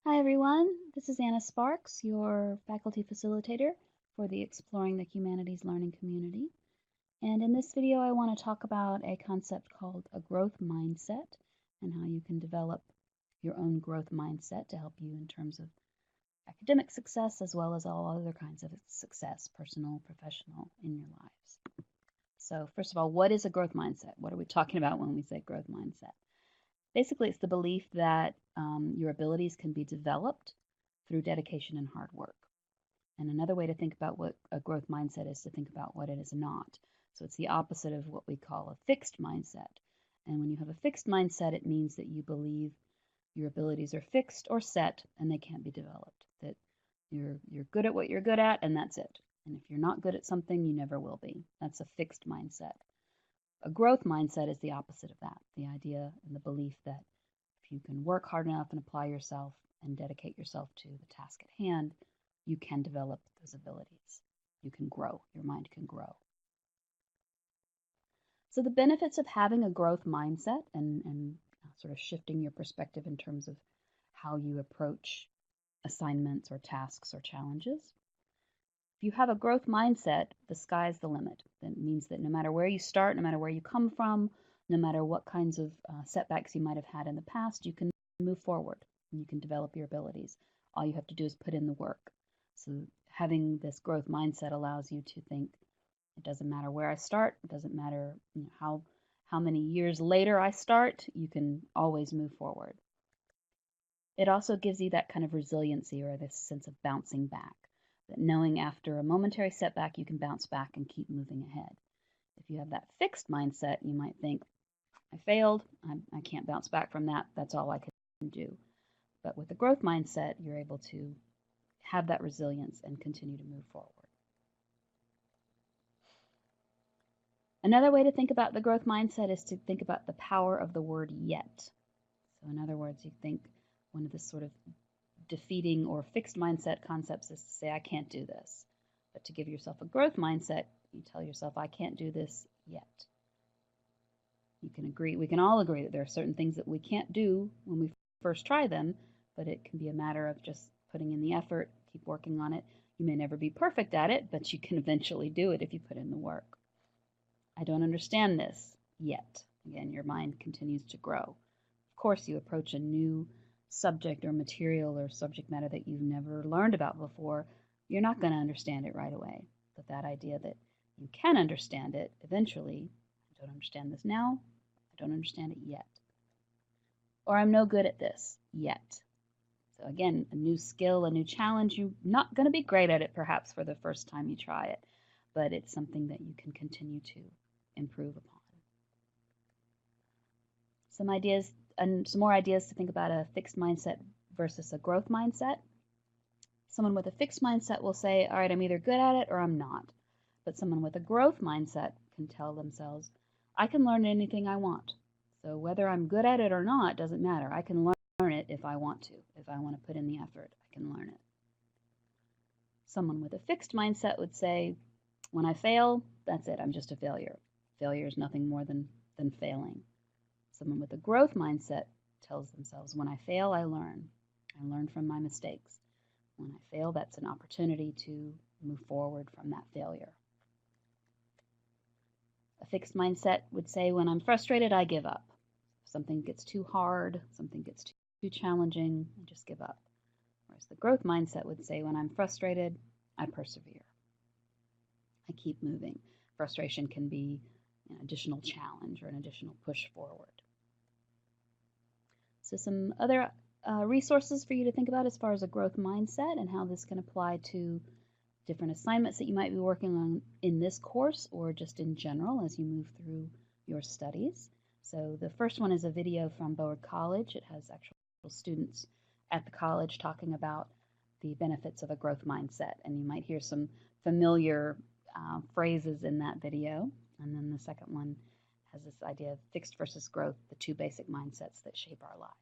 Hi everyone, this is Anna Sparks, your faculty facilitator for the Exploring the Humanities Learning Community. And in this video I want to talk about a concept called a growth mindset and how you can develop your own growth mindset to help you in terms of academic success as well as all other kinds of success, personal, professional, in your lives. So first of all, what is a growth mindset? What are we talking about when we say growth mindset? Basically, it's the belief that your abilities can be developed through dedication and hard work. And another way to think about what a growth mindset is to think about what it is not. So it's the opposite of what we call a fixed mindset. And when you have a fixed mindset, it means that you believe your abilities are fixed or set and they can't be developed. That you're good at what you're good at and that's it. And if you're not good at something, you never will be. That's a fixed mindset. A growth mindset is the opposite of that, the idea and the belief that if you can work hard enough and apply yourself and dedicate yourself to the task at hand, you can develop those abilities. You can grow, your mind can grow. So the benefits of having a growth mindset and sort of shifting your perspective in terms of how you approach assignments or tasks or challenges. If you have a growth mindset, the sky's the limit. That means that no matter where you start, no matter where you come from, no matter what kinds of setbacks you might have had in the past, you can move forward and you can develop your abilities. All you have to do is put in the work. So having this growth mindset allows you to think it doesn't matter where I start, it doesn't matter how many years later I start, you can always move forward. It also gives you that kind of resiliency or this sense of bouncing back, that knowing after a momentary setback you can bounce back and keep moving ahead. If you have that fixed mindset, you might think, I failed, I can't bounce back from that, that's all I can do. But with a growth mindset, you're able to have that resilience and continue to move forward. Another way to think about the growth mindset is to think about the power of the word yet. So in other words, you think one of the sort of defeating or fixed mindset concepts is to say, I can't do this. But to give yourself a growth mindset, you tell yourself, I can't do this yet. You can agree, we can all agree that there are certain things that we can't do when we first try them, but it can be a matter of just putting in the effort, keep working on it. You may never be perfect at it, but you can eventually do it if you put in the work. I don't understand this yet. Again, your mind continues to grow. Of course, you approach a new subject or material or subject matter that you've never learned about before, you're not going to understand it right away. But that idea that you can understand it eventually, I don't understand this now, I don't understand it yet. Or I'm no good at this yet. So again, a new skill, a new challenge, you're not going to be great at it perhaps for the first time you try it, but it's something that you can continue to improve upon. Some ideas and some more ideas to think about a fixed mindset versus a growth mindset. Someone with a fixed mindset will say, all right, I'm either good at it or I'm not. But someone with a growth mindset can tell themselves, I can learn anything I want. So whether I'm good at it or not doesn't matter. I can learn it if I want to. If I want to put in the effort, I can learn it. Someone with a fixed mindset would say, when I fail, that's it. I'm just a failure. Failure is nothing more than failing. Someone with a growth mindset tells themselves, when I fail, I learn. I learn from my mistakes. When I fail, that's an opportunity to move forward from that failure. A fixed mindset would say, when I'm frustrated, I give up. If something gets too hard, something gets too challenging, I just give up. Whereas the growth mindset would say, when I'm frustrated, I persevere. I keep moving. Frustration can be an additional challenge or an additional push forward. So some other resources for you to think about as far as a growth mindset and how this can apply to different assignments that you might be working on in this course or just in general as you move through your studies. So the first one is a video from Boward College. It has actual students at the college talking about the benefits of a growth mindset, and you might hear some familiar phrases in that video. And then the second one has this idea of fixed versus growth, the two basic mindsets that shape our lives.